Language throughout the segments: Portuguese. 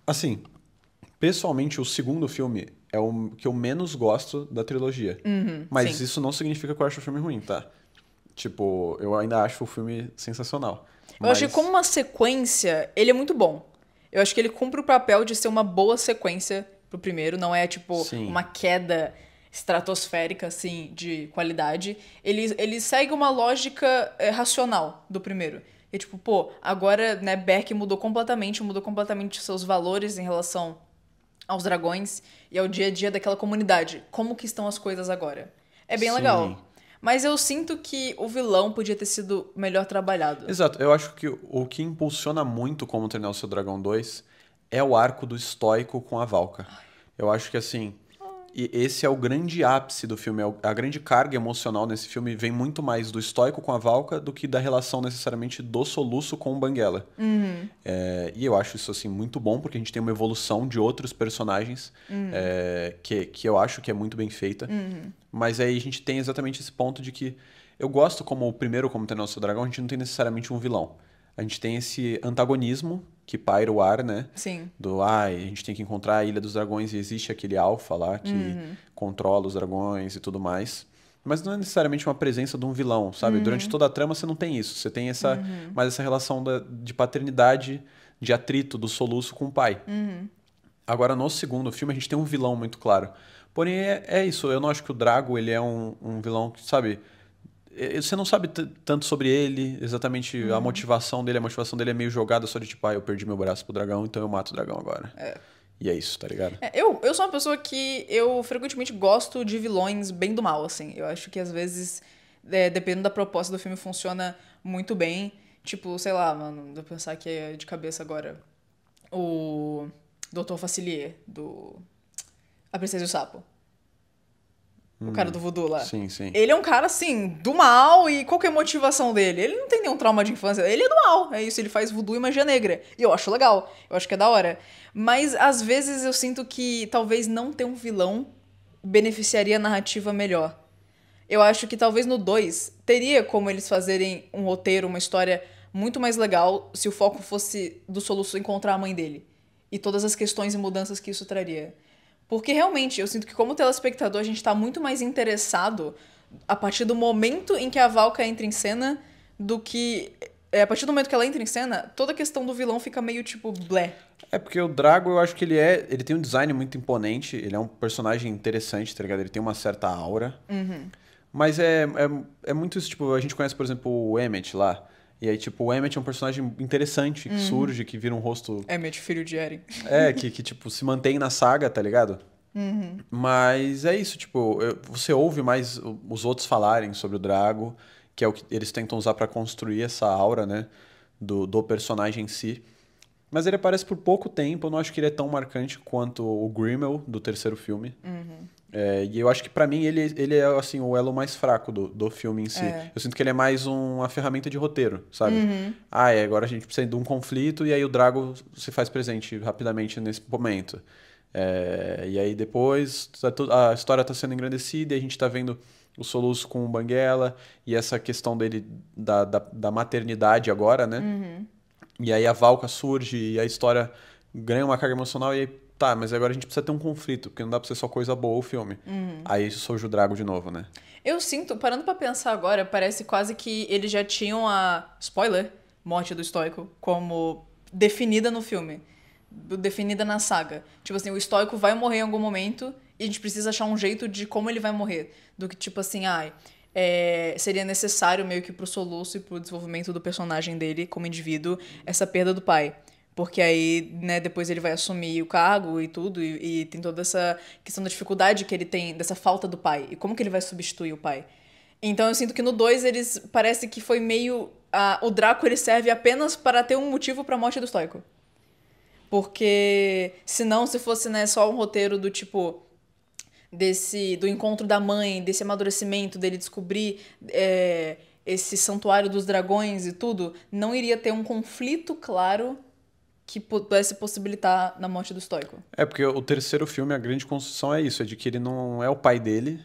Assim, pessoalmente, o segundo filme é o que eu menos gosto da trilogia. Mas Sim. isso não significa que eu acho o filme ruim, tá? Tipo, eu ainda acho o filme sensacional. Eu acho que como Mas, uma sequência, ele é muito bom. Eu acho que ele cumpre o papel de ser uma boa sequência pro primeiro, não é tipo sim, uma queda estratosférica assim de qualidade. Ele segue uma lógica racional do primeiro. E tipo, pô, agora, né, Berk mudou completamente seus valores em relação aos dragões e ao dia a dia daquela comunidade. Como que estão as coisas agora? É bem sim. legal. Mas eu sinto que o vilão podia ter sido melhor trabalhado. Exato, eu acho que o que impulsiona muito Como Treinar o Seu Dragão 2 é o arco do estoico com a Valka. Eu acho que assim, e esse é o grande ápice do filme, a grande carga emocional nesse filme vem muito mais do estoico com a Valka do que da relação necessariamente do Soluço com o Banguela. E eu acho isso assim muito bom porque a gente tem uma evolução de outros personagens que eu acho que é muito bem feita. Mas aí a gente tem exatamente esse ponto de que eu gosto como o primeiro Como Treinar o Seu Dragão, a gente não tem necessariamente um vilão. A gente tem esse antagonismo que paira o ar, né? Sim. A gente tem que encontrar a Ilha dos Dragões e existe aquele alfa lá que controla os dragões e tudo mais. Mas não é necessariamente uma presença de um vilão, sabe? Durante toda a trama você não tem isso. Você tem mais essa relação de paternidade, de atrito do Soluço com o pai. Agora, no segundo filme, a gente tem um vilão muito claro. Porém, é isso. Eu não acho que o Drago ele é um vilão que, sabe? Você não sabe tanto sobre ele, exatamente a motivação dele. A motivação dele é meio jogada só de tipo, eu perdi meu braço pro dragão, então eu mato o dragão agora. E é isso, tá ligado? Eu sou uma pessoa que eu frequentemente gosto de vilões bem do mal, assim. Eu acho que às vezes, dependendo da proposta do filme, funciona muito bem. Tipo, sei lá, mano, vou pensar aqui de cabeça agora. O Dr. Facilier, do A Princesa e o Sapo. O cara do voodoo lá. Sim, sim. Ele é um cara, assim, do mal e qual que é a motivação dele? Ele não tem nenhum trauma de infância. Ele é do mal. É isso, ele faz voodoo e magia negra. E eu acho legal. Eu acho que é da hora. Mas, às vezes, eu sinto que talvez não ter um vilão beneficiaria a narrativa melhor. Eu acho que talvez no 2 teria como eles fazerem um roteiro, uma história muito mais legal se o foco fosse do Soluço encontrar a mãe dele. E todas as questões e mudanças que isso traria. Porque realmente, eu sinto que como telespectador a gente tá muito mais interessado a partir do momento em que a Valka entra em cena do que. A partir do momento que ela entra em cena, toda a questão do vilão fica meio tipo blé. É porque o Drago, eu acho que ele tem um design muito imponente, ele é um personagem interessante, tá ligado? Ele tem uma certa aura. Mas é muito isso, tipo, a gente conhece, por exemplo, o Emmet lá. E aí, tipo, o Emmet é um personagem interessante, que surge, que vira um rosto. É meu filho de Eren. Tipo, se mantém na saga, tá ligado? Mas é isso, tipo, você ouve mais os outros falarem sobre o Drago, que é o que eles tentam usar pra construir essa aura, né? Do personagem em si. Mas ele aparece por pouco tempo, eu não acho que ele é tão marcante quanto o Grimmel do terceiro filme. E eu acho que pra mim ele é assim o elo mais fraco do filme em si. É. Eu sinto que ele é mais uma ferramenta de roteiro, sabe? Agora a gente precisa de um conflito e aí o Drago se faz presente rapidamente nesse momento. E aí depois a história tá sendo engrandecida e a gente tá vendo o Soluço com o Banguela e essa questão dele da maternidade agora, né? E aí a Valka surge e a história ganha uma carga emocional e aí, tá, mas agora a gente precisa ter um conflito, porque não dá pra ser só coisa boa o filme. Aí surge o Drago de novo, né? Eu sinto, parando pra pensar agora, parece quase que eles já tinham a. Spoiler! Morte do Estoico como definida no filme. Definida na saga. Tipo assim, o Estoico vai morrer em algum momento e a gente precisa achar um jeito de como ele vai morrer. Do que, tipo assim, seria necessário meio que pro soluço e pro desenvolvimento do personagem dele como indivíduo essa perda do pai. Porque aí, né, depois ele vai assumir o cargo e tudo, e tem toda essa questão da dificuldade que ele tem, dessa falta do pai. E como que ele vai substituir o pai? Então eu sinto que no 2 eles parece que foi meio. O Draco ele serve apenas para ter um motivo pra morte do Stoico. Porque senão, se fosse, né, só um roteiro do tipo do encontro da mãe, desse amadurecimento, dele descobrir esse santuário dos dragões e tudo, não iria ter um conflito claro que pudesse possibilitar na morte do estoico. É porque o terceiro filme, a grande construção é isso, é de que ele não é o pai dele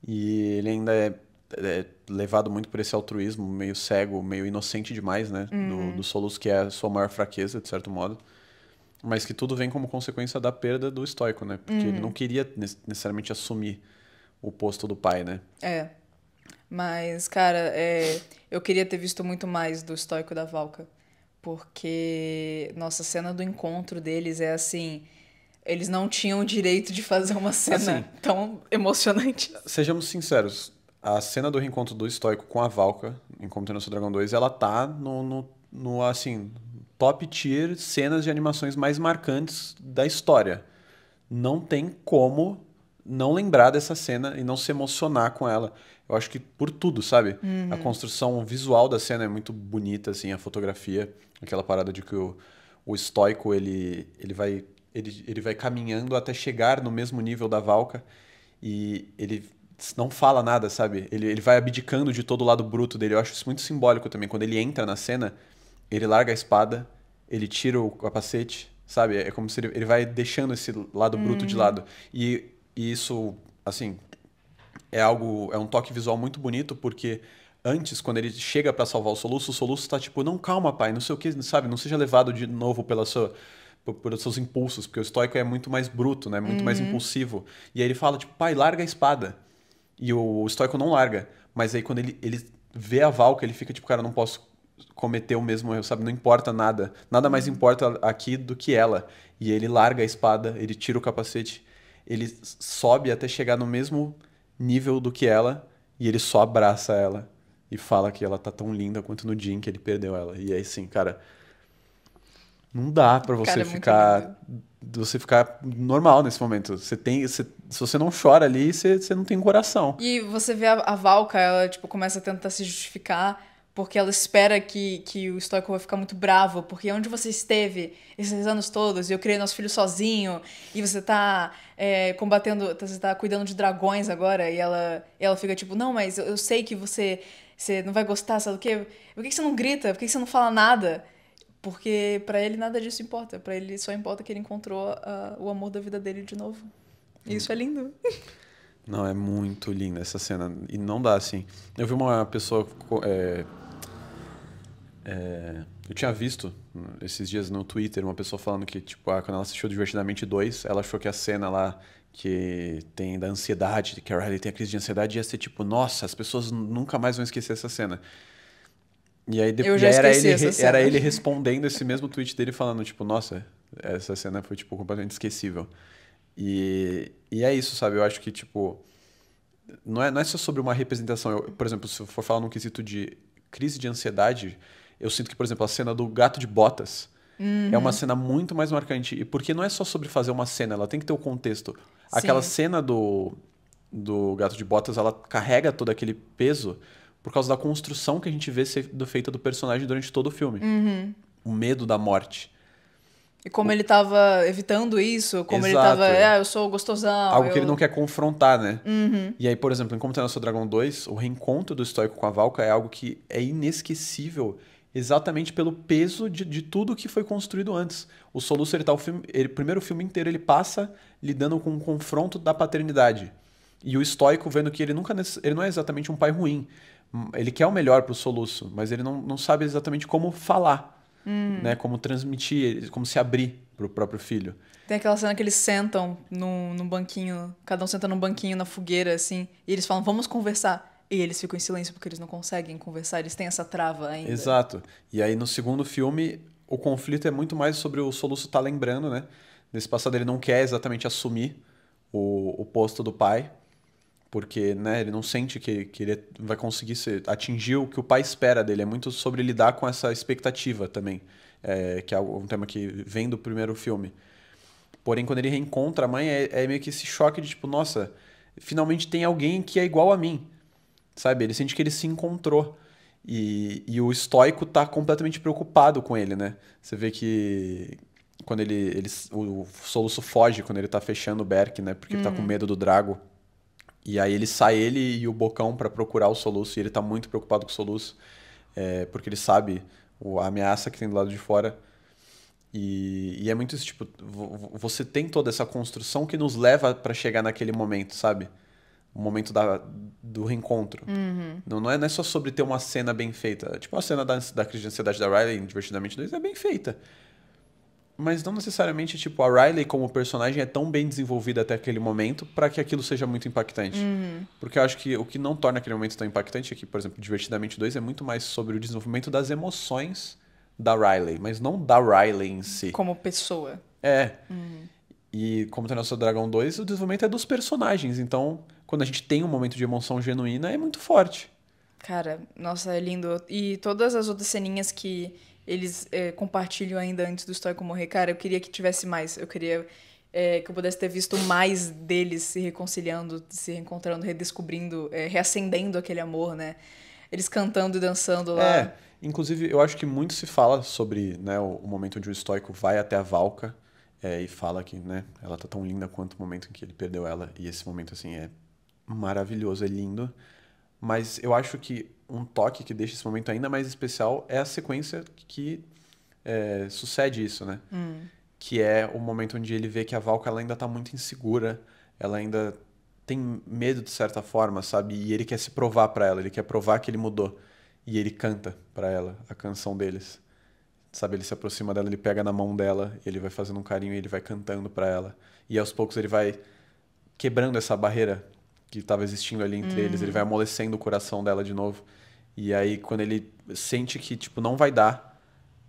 e ele ainda é levado muito por esse altruísmo meio cego, meio inocente demais, né? Do Soluço, que é a sua maior fraqueza, de certo modo. Mas que tudo vem como consequência da perda do estoico, né? Porque ele não queria necessariamente assumir o posto do pai, né? É. Mas, cara, eu queria ter visto muito mais do estoico e da Valka. Porque, nossa, a cena do encontro deles é assim. Eles não tinham o direito de fazer uma cena Assim, tão emocionante. sejamos sinceros, a cena do reencontro do estoico com a Valka, em Como Treinar Seu Dragão 2, ela tá no assim, top tier cenas de animações mais marcantes da história. Não tem como não lembrar dessa cena e não se emocionar com ela. Eu acho que por tudo, sabe? A construção visual da cena é muito bonita, assim, a fotografia, aquela parada de que o estoico, ele vai caminhando até chegar no mesmo nível da Valka e ele não fala nada, sabe? Ele vai abdicando de todo o lado bruto dele. Eu acho isso muito simbólico também. Quando ele entra na cena, ele larga a espada, ele tira o capacete, sabe? É como se ele vai deixando esse lado bruto de lado. E isso, assim, é um toque visual muito bonito, porque antes, quando ele chega pra salvar o Soluço tá tipo, não, calma, pai, não sei o que, sabe? Não seja levado de novo pelos seus impulsos, porque o estoico é muito mais bruto, né? Muito mais impulsivo. E aí ele fala, tipo, pai, larga a espada. E o estoico não larga. Mas aí quando ele vê a Valka, ele fica tipo, cara, eu não posso cometer o mesmo erro, sabe? Não importa nada. Nada mais importa aqui do que ela. E ele larga a espada, ele tira o capacete, ele sobe até chegar no mesmo nível do que ela e ele só abraça ela e fala que ela tá tão linda quanto no dia em que ele perdeu ela. E aí, sim, cara, não dá pra Cara, você é muito lindo. ficar normal nesse momento. Se você não chora ali, você não tem coração. E você vê a Valka, ela, tipo, começa a tentar se justificar porque ela espera que o estoico vai ficar muito bravo, porque onde você esteve esses anos todos, e eu criei nosso filho sozinho, e você tá combatendo, você tá cuidando de dragões agora, e ela fica tipo, não, mas eu sei que você não vai gostar, sabe o quê? Por que você não grita? Por que você não fala nada? Porque pra ele nada disso importa, pra ele só importa que ele encontrou o amor da vida dele de novo. E isso é lindo. Não, é muito linda essa cena. E não dá assim. Eu vi uma pessoa. Eu tinha visto esses dias no Twitter uma pessoa falando que, tipo, quando ela assistiu Divertidamente 2, ela achou que a cena lá que tem da ansiedade, que a Riley tem a crise de ansiedade, ia ser tipo, nossa, as pessoas nunca mais vão esquecer essa cena. E aí, Eu já esqueci essa cena. era ele respondendo esse mesmo tweet dele falando, tipo, nossa, essa cena foi, tipo, completamente esquecível. E é isso, sabe? Eu acho que, tipo, não é só sobre uma representação. Por exemplo, se eu for falar num quesito de crise de ansiedade, eu sinto que, por exemplo, a cena do Gato de Botas é uma cena muito mais marcante. E porque não é só sobre fazer uma cena, ela tem que ter o contexto. Aquela Sim. cena do Gato de Botas, ela carrega todo aquele peso por causa da construção que a gente vê ser feita do personagem durante todo o filme. O medo da morte. E como ele tava evitando isso, como ele Exato. tava, eu sou gostosão. Algo que ele não quer confrontar, né? E aí, por exemplo, em Como Treinar Seu Dragão 2, o reencontro do estoico com a Valka é algo que é inesquecível exatamente pelo peso de tudo que foi construído antes. O Soluço, ele tá o primeiro filme inteiro, ele passa lidando com o confronto da paternidade. E o estoico vendo que ele ele não é exatamente um pai ruim. Ele quer o melhor pro Soluço, mas ele não sabe exatamente como falar, né? Como transmitir, como se abrir pro próprio filho. Tem aquela cena que eles sentam num banquinho, cada um senta num banquinho na fogueira, assim, e eles falam, vamos conversar. E eles ficam em silêncio porque eles não conseguem conversar, eles têm essa trava ainda. Exato. E aí no segundo filme, o conflito é muito mais sobre o Soluço tá lembrando, né? Nesse passado ele não quer exatamente assumir o posto do pai, porque, né, ele não sente que ele vai conseguir atingir o que o pai espera dele. É muito sobre lidar com essa expectativa também, que é um tema que vem do primeiro filme. Porém, quando ele reencontra a mãe, é meio que esse choque de tipo, nossa, finalmente tem alguém que é igual a mim, sabe? Ele sente que ele se encontrou. E o estoico tá completamente preocupado com ele, né? Você vê que quando o Soluço foge quando ele tá fechando o Berk, né? Porque ele tá com medo do Drago. E aí ele e o Bocão pra procurar o Soluço, e ele tá muito preocupado com o Soluço, porque ele sabe a ameaça que tem do lado de fora. E é muito isso, tipo, você tem toda essa construção que nos leva pra chegar naquele momento, sabe? O momento do reencontro. Não é só sobre ter uma cena bem feita. Tipo, a cena da crise de ansiedade da Riley em Divertidamente 2 é bem feita. Mas não necessariamente, tipo, a Riley como personagem é tão bem desenvolvida até aquele momento pra que aquilo seja muito impactante. Porque eu acho que o que não torna aquele momento tão impactante é que, por exemplo, Divertidamente 2 é muito mais sobre o desenvolvimento das emoções da Riley, mas não da Riley em si. Como pessoa. É. E como Treinar Seu Dragão 2, o desenvolvimento é dos personagens. Então, quando a gente tem um momento de emoção genuína, é muito forte. Cara, nossa, é lindo. E todas as outras ceninhas que eles compartilham ainda antes do Stoico morrer, cara, eu queria que tivesse mais. Eu queria que eu pudesse ter visto mais deles se reconciliando, se reencontrando, redescobrindo, reacendendo aquele amor, né? Eles cantando e dançando lá. Inclusive, eu acho que muito se fala sobre, né, o momento onde o Stoico vai até a Valka e fala que, né, ela tá tão linda quanto o momento em que ele perdeu ela. E esse momento, assim, é maravilhoso, é lindo. Mas eu acho que um toque que deixa esse momento ainda mais especial é a sequência que sucede isso, né? Que é o momento onde ele vê que a Valka ela ainda tá muito insegura, ela ainda tem medo de certa forma, sabe? E ele quer se provar pra ela, ele quer provar que ele mudou. E ele canta pra ela a canção deles. Sabe, ele se aproxima dela, ele pega na mão dela, ele vai fazendo um carinho e ele vai cantando pra ela. E aos poucos ele vai quebrando essa barreira que estava existindo ali entre eles, ele vai amolecendo o coração dela de novo. E aí quando ele sente que tipo não vai dar,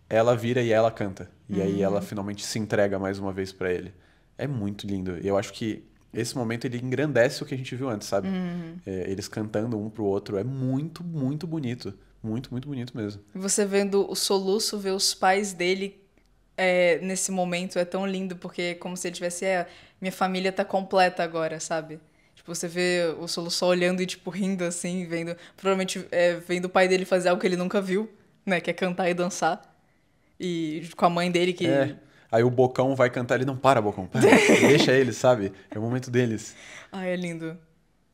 ela vira e ela canta. E aí ela finalmente se entrega mais uma vez pra ele. É muito lindo. E eu acho que esse momento ele engrandece o que a gente viu antes, sabe? Eles cantando um pro outro é muito, muito bonito. Muito, muito bonito mesmo. Você vendo o soluço, ver os pais dele nesse momento é tão lindo, porque é como se ele tivesse, minha família tá completa agora, sabe? Tipo, você vê o soluço só olhando e, tipo, rindo assim, vendo, provavelmente vendo o pai dele fazer algo que ele nunca viu, né? Que é cantar e dançar. E com a mãe dele que... Aí o Bocão vai cantar, ele não para, Bocão, para. Deixa eles, sabe? É o momento deles. Ai, é lindo.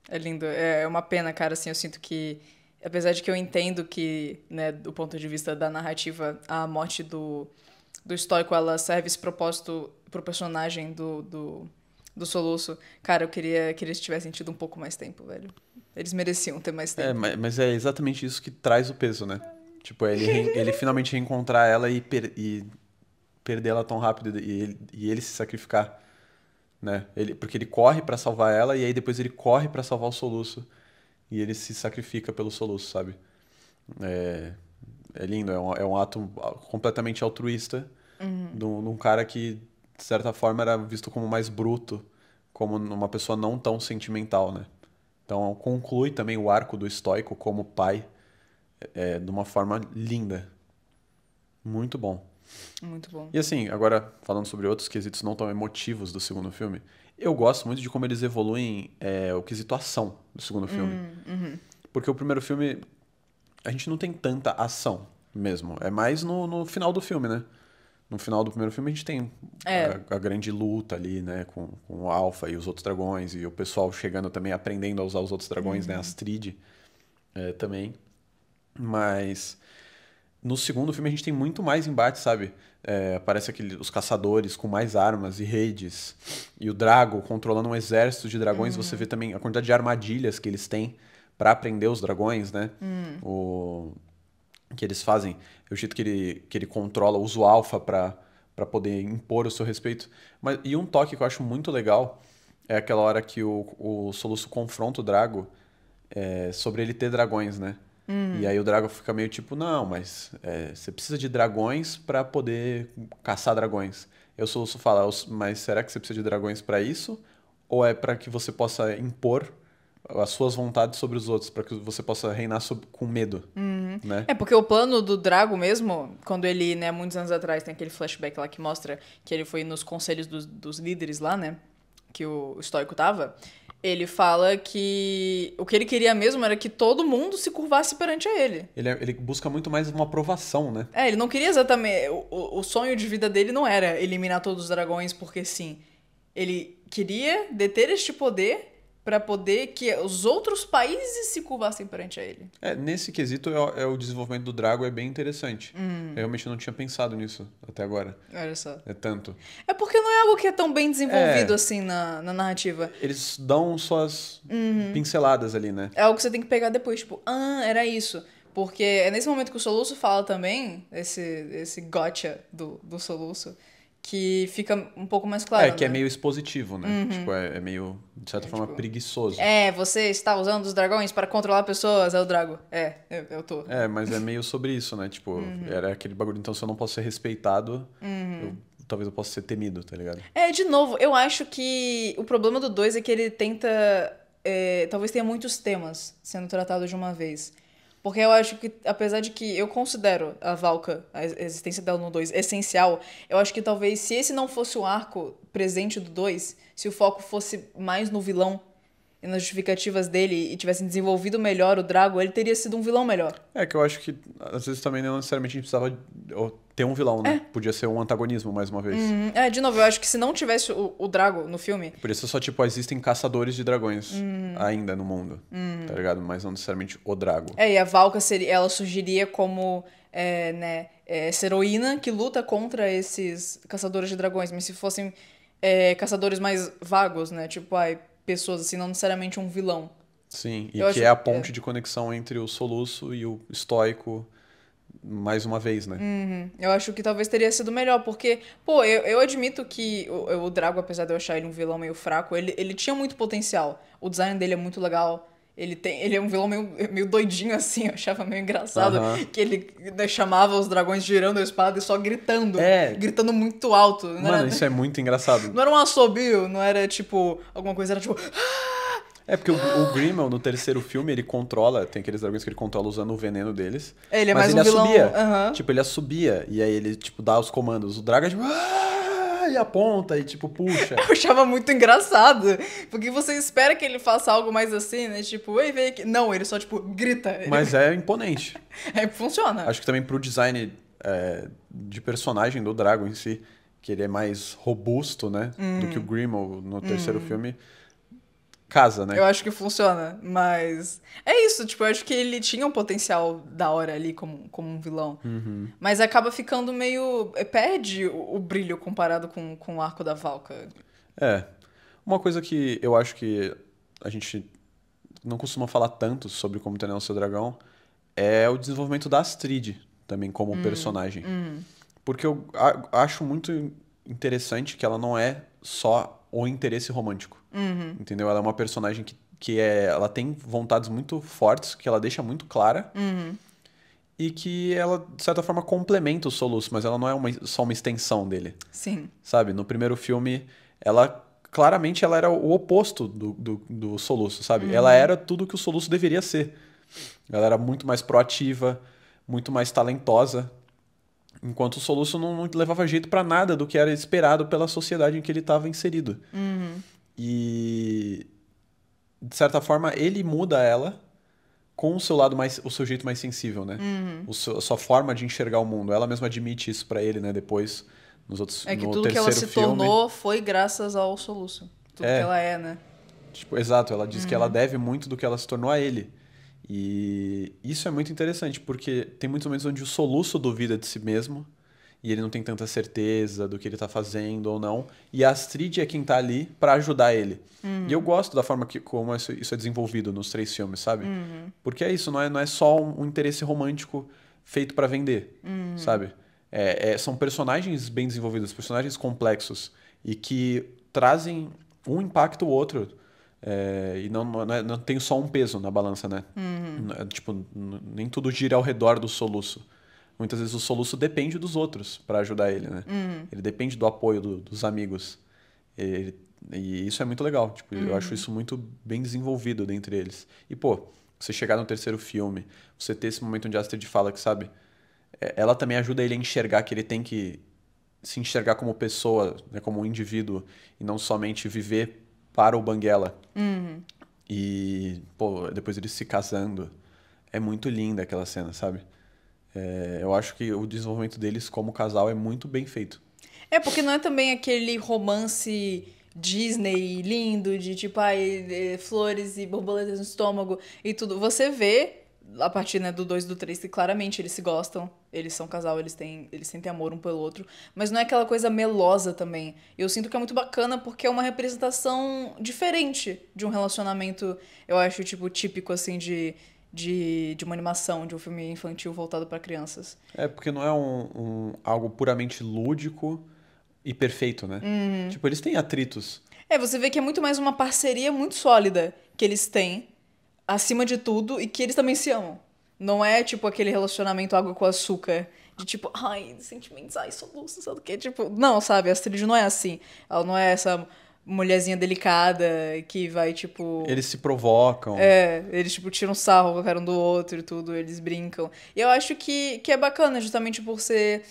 É lindo. É uma pena, cara, assim, eu sinto que... Apesar de que eu entendo que, né, do ponto de vista da narrativa, a morte do Stoico, ela serve esse propósito pro personagem do Soluço. Cara, eu queria que eles tivessem tido um pouco mais tempo, velho. Eles mereciam ter mais tempo. Mas é exatamente isso que traz o peso, né? Tipo, ele finalmente reencontrar ela e perder ela tão rápido e ele se sacrificar, né? Porque ele corre pra salvar ela e aí depois ele corre pra salvar o Soluço. E ele se sacrifica pelo Soluço, sabe? É lindo, é um ato completamente altruísta de um cara que, de certa forma, era visto como mais bruto, como uma pessoa não tão sentimental, né? Então conclui também o arco do Stoico como pai de uma forma linda. Muito bom. Muito bom. E assim, agora falando sobre outros quesitos não tão emotivos do segundo filme, eu gosto muito de como eles evoluem o quesito ação do segundo filme. Porque o primeiro filme, a gente não tem tanta ação mesmo. É mais no final do filme, né? No final do primeiro filme a gente tem a grande luta ali, né? Com o Alpha e os outros dragões. E o pessoal chegando também, aprendendo a usar os outros dragões, né? Astrid também. Mas no segundo filme a gente tem muito mais embate, sabe? Aparece os caçadores com mais armas e redes. E o Drago controlando um exército de dragões. Você vê também a quantidade de armadilhas que eles têm pra prender os dragões, né? O que eles fazem, o jeito que ele controla, usa o Alpha pra poder impor o seu respeito. E um toque que eu acho muito legal é aquela hora que o Soluço confronta o Drago sobre ele ter dragões, né? E aí o Drago fica meio tipo, não, mas você precisa de dragões pra poder caçar dragões. E o Soluço fala, mas será que você precisa de dragões pra isso? Ou é pra que você possa impor as suas vontades sobre os outros, pra que você possa reinar com medo, né? Porque o plano do Drago mesmo, quando ele, né, muitos anos atrás, tem aquele flashback lá que mostra que ele foi nos conselhos dos líderes lá, né, que o Stoico tava, ele fala que o que ele queria mesmo era que todo mundo se curvasse perante a ele. Ele busca muito mais uma aprovação, né? Ele não queria exatamente... O sonho de vida dele não era eliminar todos os dragões porque sim. Ele queria deter este poder pra poder que os outros países se curvassem perante a ele. Nesse quesito, o desenvolvimento do Drago é bem interessante. Eu realmente não tinha pensado nisso até agora. Olha só. É tanto. É porque não é algo que é tão bem desenvolvido assim na narrativa. Eles dão suas pinceladas ali, né? É algo que você tem que pegar depois, tipo, era isso. Porque é nesse momento que o Soluço fala também, esse gotcha do Soluço, que fica um pouco mais claro, que é né? meio expositivo, né? Tipo, é meio, de certa forma, preguiçoso. Você está usando os dragões para controlar pessoas, é o Drago. Eu tô. Mas é meio sobre isso, né? Tipo, era aquele bagulho, então se eu não posso ser respeitado, talvez eu possa ser temido, tá ligado? De novo, eu acho que o problema do 2 é que ele tenta. Talvez tenha muitos temas sendo tratados de uma vez. Porque eu acho que, apesar de que eu considero a Valka, a existência dela no 2, essencial, eu acho que talvez se esse não fosse o arco presente do 2, se o foco fosse mais no vilão e nas justificativas dele e tivessem desenvolvido melhor o Drago, ele teria sido um vilão melhor. Que eu acho que às vezes também não necessariamente a gente precisava ter um vilão, né? Podia ser um antagonismo, mais uma vez. De novo, eu acho que se não tivesse o Drago no filme. Por isso só, tipo, existem caçadores de dragões ainda no mundo, tá ligado? Mas não necessariamente o Drago. E a Valka ela surgiria como essa heroína que luta contra esses caçadores de dragões. Mas se fossem caçadores mais vagos, né? Tipo, pessoas assim, não necessariamente um vilão. Sim, e que é a ponte de conexão entre o Soluço e o Estoico, mais uma vez, né? Eu acho que talvez teria sido melhor, porque, eu admito que o Drago, apesar de eu achar ele um vilão meio fraco, ele tinha muito potencial. O design dele é muito legal. Ele é um vilão meio doidinho, assim, eu achava meio engraçado. Que ele chamava os dragões girando a espada e só gritando. Gritando muito alto. Mano, isso é muito engraçado. Não era um assobio, não era tipo alguma coisa, era tipo. Porque o Grimmel, no terceiro filme, ele controla, tem aqueles dragões que ele controla usando o veneno deles. Ele é mas mais ele um vilão. assobia. Tipo, ele assobia, e aí ele, tipo, dá os comandos. O Drago é tipo... E aponta, e tipo, puxa. Eu achava muito engraçado. Porque você espera que ele faça algo mais assim, né? Tipo, ei, vem aqui. Não, ele só, tipo, grita. Mas é imponente. Funciona. Acho que também pro design de personagem do Drago em si, que ele é mais robusto, né? Do que o Grimmel no terceiro filme. Casa, né? Eu acho que funciona, mas... É isso, tipo, eu acho que ele tinha um potencial da hora ali como um vilão. Mas acaba ficando meio... Perde o brilho comparado com o arco da Valka. Uma coisa que eu acho que a gente não costuma falar tanto sobre Como Treinar o Seu Dragão é o desenvolvimento da Astrid também como personagem. Porque eu acho muito interessante que ela não é só o interesse romântico. Entendeu? Ela é uma personagem que ela tem vontades muito fortes, que ela deixa muito clara. E que ela, de certa forma, complementa o Soluço, mas ela não é só uma extensão dele. Sim. Sabe? No primeiro filme, claramente ela era o oposto do Soluço, sabe? Ela era tudo que o Soluço deveria ser. Ela era muito mais proativa, muito mais talentosa, enquanto o Soluço não levava jeito pra nada do que era esperado pela sociedade em que ele estava inserido. E, de certa forma, ele muda ela com o seu lado o seu jeito mais sensível, né? A sua forma de enxergar o mundo. Ela mesma admite isso pra ele, né? Depois, no tudo que ela se tornou foi graças ao Soluço. Tudo que ela é, né? Tipo, exato, ela diz que ela deve muito do que ela se tornou a ele. E isso é muito interessante, porque tem muitos momentos onde o Soluço duvida de si mesmo e ele não tem tanta certeza do que ele tá fazendo ou não. E a Astrid é quem tá ali pra ajudar ele. E eu gosto da forma como isso é desenvolvido nos 3 filmes, sabe? Porque é isso, não é só um interesse romântico feito pra vender, sabe? São personagens bem desenvolvidos, personagens complexos e que trazem um impacto ou outro. E não tem só um peso na balança, né? Tipo, nem tudo gira ao redor do Soluço. Muitas vezes o Soluço depende dos outros pra ajudar ele, né? Ele depende do apoio dos amigos. E isso é muito legal. Tipo, eu acho isso muito bem desenvolvido dentre eles. E, você chegar no terceiro filme, você ter esse momento onde a Astrid fala que, sabe... Ela também ajuda ele a enxergar que ele tem que se enxergar como pessoa, né, como um indivíduo, e não somente viver para o Banguela. E, depois eles se casando. É muito linda aquela cena, sabe? Eu acho que o desenvolvimento deles como casal é muito bem feito. Porque não é também aquele romance Disney lindo, de tipo, flores e borboletas no estômago e tudo. Você vê, a partir, né, do 2 e do 3, que claramente eles se gostam, eles são casal, eles sentem amor um pelo outro, mas não é aquela coisa melosa também. Eu sinto que é muito bacana porque é uma representação diferente de um relacionamento, eu acho, tipo, típico, assim, de uma animação, de um filme infantil voltado para crianças. Porque não é algo puramente lúdico e perfeito, né? Tipo, eles têm atritos. Você vê que é muito mais uma parceria muito sólida que eles têm, acima de tudo, e que eles também se amam. Não é, tipo, aquele relacionamento água com açúcar, de tipo, ai, sentimentos, ai, soluços, sabe o quê? Tipo, não, sabe? A Astrid não é assim. Ela não é essa mulherzinha delicada que vai, tipo... Eles se provocam. Eles, tipo, tiram sarro com a cara um do outro e tudo, eles brincam. E eu acho que é bacana, justamente por ser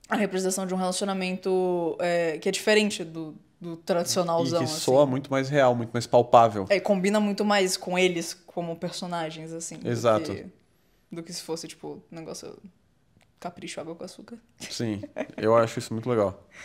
a representação de um relacionamento que é diferente do E tradicionalzão, que soa assim. muito mais real, muito mais palpável. Combina muito mais com eles como personagens, assim, Exato. do que se fosse, tipo, um negócio capricho, água com açúcar. Sim, eu acho isso muito legal.